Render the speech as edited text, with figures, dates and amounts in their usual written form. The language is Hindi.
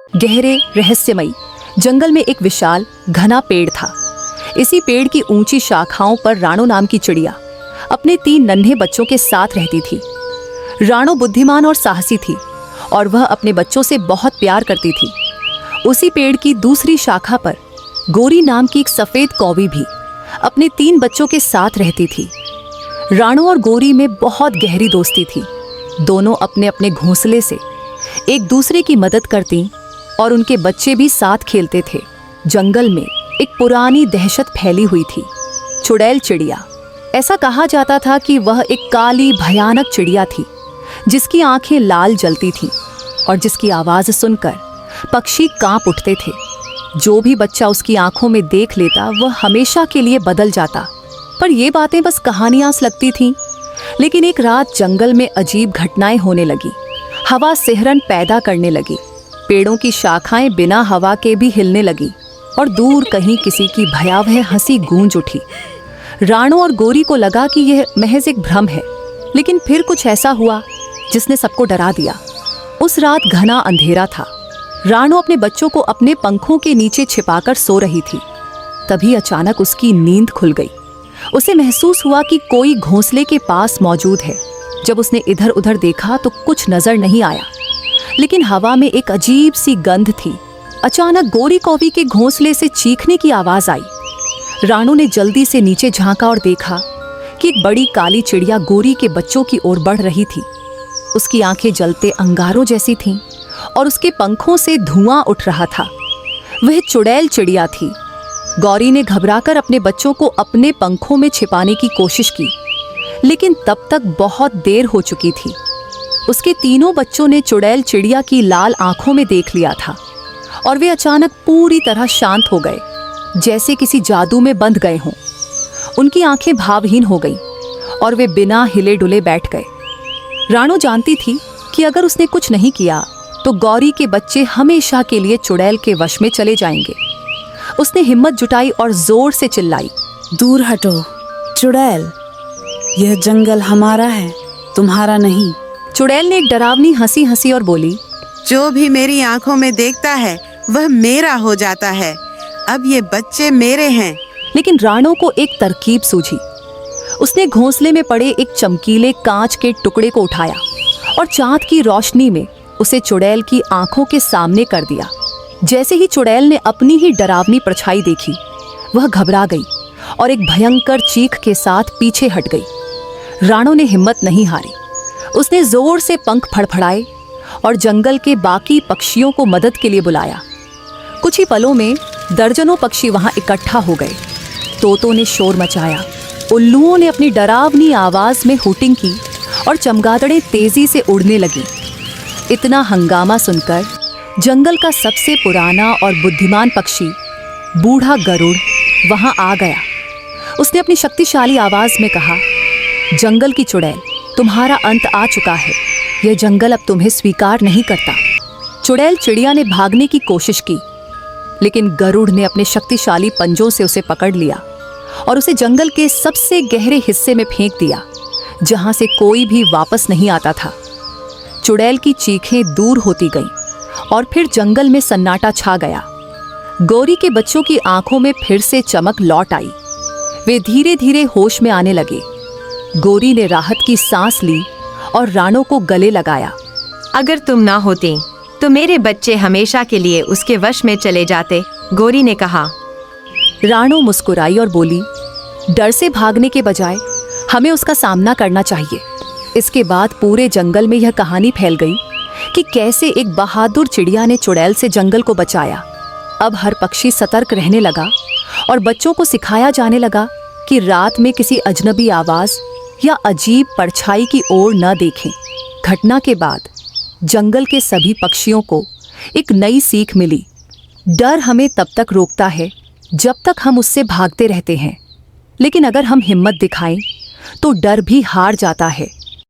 गहरे रहस्यमयी जंगल में एक विशाल घना पेड़ था। इसी पेड़ की ऊंची शाखाओं पर राणो नाम की चिड़िया अपने 3 नन्हे बच्चों के साथ रहती थी। राणो बुद्धिमान और साहसी थी और वह अपने बच्चों से बहुत प्यार करती थी। उसी पेड़ की दूसरी शाखा पर गोरी नाम की एक सफेद कौवी भी अपने 3 बच्चों के साथ रहती थी। राणो और गोरी में बहुत गहरी दोस्ती थी। दोनों अपने अपने घोंसले से एक दूसरे की मदद करती और उनके बच्चे भी साथ खेलते थे। जंगल में एक पुरानी दहशत फैली हुई थी, चुड़ैल चिड़िया। ऐसा कहा जाता था कि वह एक काली भयानक चिड़िया थी जिसकी आंखें लाल जलती थीं और जिसकी आवाज़ सुनकर पक्षी कांप उठते थे। जो भी बच्चा उसकी आंखों में देख लेता वह हमेशा के लिए बदल जाता। पर ये बातें बस कहानियां लगती थीं। लेकिन एक रात जंगल में अजीब घटनाएं होने लगी। हवा सिहरन पैदा करने लगी, पेड़ों की शाखाएं बिना हवा के भी हिलने लगी और दूर कहीं किसी की भयावह हंसी गूंज उठी। राणो और गोरी को लगा कि यह महज एक भ्रम है, लेकिन फिर कुछ ऐसा हुआ जिसने सबको डरा दिया। उस रात घना अंधेरा था। राणो अपने बच्चों को अपने पंखों के नीचे छिपाकर सो रही थी। तभी अचानक उसकी नींद खुल गई। उसे महसूस हुआ कि कोई घोंसले के पास मौजूद है। जब उसने इधर उधर देखा तो कुछ नजर नहीं आया, लेकिन हवा में एक अजीब सी गंध थी। अचानक गोरी कौवी के घोंसले से चीखने की आवाज आई। राणो ने जल्दी से नीचे झांका और देखा कि एक बड़ी काली चिड़िया गोरी के बच्चों की ओर बढ़ रही थी। उसकी आंखें जलते अंगारों जैसी थीं और उसके पंखों से धुआं उठ रहा था। वह चुड़ैल चिड़िया थी। गौरी ने घबराकर अपने बच्चों को अपने पंखों में छिपाने की कोशिश की, लेकिन तब तक बहुत देर हो चुकी थी। उसके तीनों बच्चों ने चुड़ैल चिड़िया की लाल आंखों में देख लिया था और वे अचानक पूरी तरह शांत हो गए, जैसे किसी जादू में बंध गए हों। उनकी आंखें भावहीन हो गईं और वे बिना हिले डुले बैठ गए। राणो जानती थी कि अगर उसने कुछ नहीं किया तो गौरी के बच्चे हमेशा के लिए चुड़ैल के वश में चले जाएंगे। उसने हिम्मत जुटाई और जोर से चिल्लाई, दूर हटो चुड़ैल, यह जंगल हमारा है, तुम्हारा नहीं। चुड़ैल ने एक डरावनी हंसी हंसी और बोली, जो भी मेरी आंखों में देखता है वह मेरा हो जाता है। अब ये बच्चे मेरे हैं। लेकिन राणो को एक तरकीब सूझी। उसने घोंसले में पड़े एक चमकीले कांच के टुकड़े को उठाया और चांद की रोशनी में उसे चुड़ैल की आंखों के सामने कर दिया। जैसे ही चुड़ैल ने अपनी ही डरावनी परछाई देखी, वह घबरा गई और एक भयंकर चीख के साथ पीछे हट गई। राणो ने हिम्मत नहीं हारी। उसने जोर से पंख फड़फड़ाए और जंगल के बाकी पक्षियों को मदद के लिए बुलाया। कुछ ही पलों में दर्जनों पक्षी वहां इकट्ठा हो गए। तोतों ने शोर मचाया, उल्लुओं ने अपनी डरावनी आवाज में हूटिंग की और चमगादड़ें तेजी से उड़ने लगी। इतना हंगामा सुनकर जंगल का सबसे पुराना और बुद्धिमान पक्षी बूढ़ा गरुड़ वहां आ गया। उसने अपनी शक्तिशाली आवाज में कहा, जंगल की चुड़ैल, तुम्हारा अंत आ चुका है। यह जंगल अब तुम्हें स्वीकार नहीं करता। चुड़ैल चिड़िया ने भागने की कोशिश की, लेकिन गरुड़ ने अपने शक्तिशाली पंजों से उसे पकड़ लिया और उसे जंगल के सबसे गहरे हिस्से में फेंक दिया, जहां से कोई भी वापस नहीं आता था। चुड़ैल की चीखें दूर होती गईं और फिर जंगल में सन्नाटा छा गया। गौरी के बच्चों की आंखों में फिर से चमक लौट आई। वे धीरे धीरे होश में आने लगे। गौरी ने राहत की सांस ली और राणो को गले लगाया। अगर तुम ना होती तो मेरे बच्चे हमेशा के लिए उसके वश में चले जाते, गौरी ने कहा। राणो मुस्कुराई और बोली, डर से भागने के बजाय हमें उसका सामना करना चाहिए। इसके बाद पूरे जंगल में यह कहानी फैल गई कि कैसे एक बहादुर चिड़िया ने चुड़ैल से जंगल को बचाया। अब हर पक्षी सतर्क रहने लगा और बच्चों को सिखाया जाने लगा कि रात में किसी अजनबी आवाज या अजीब परछाई की ओर न देखें। घटना के बाद जंगल के सभी पक्षियों को एक नई सीख मिली। डर हमें तब तक रोकता है जब तक हम उससे भागते रहते हैं, लेकिन अगर हम हिम्मत दिखाएं तो डर भी हार जाता है।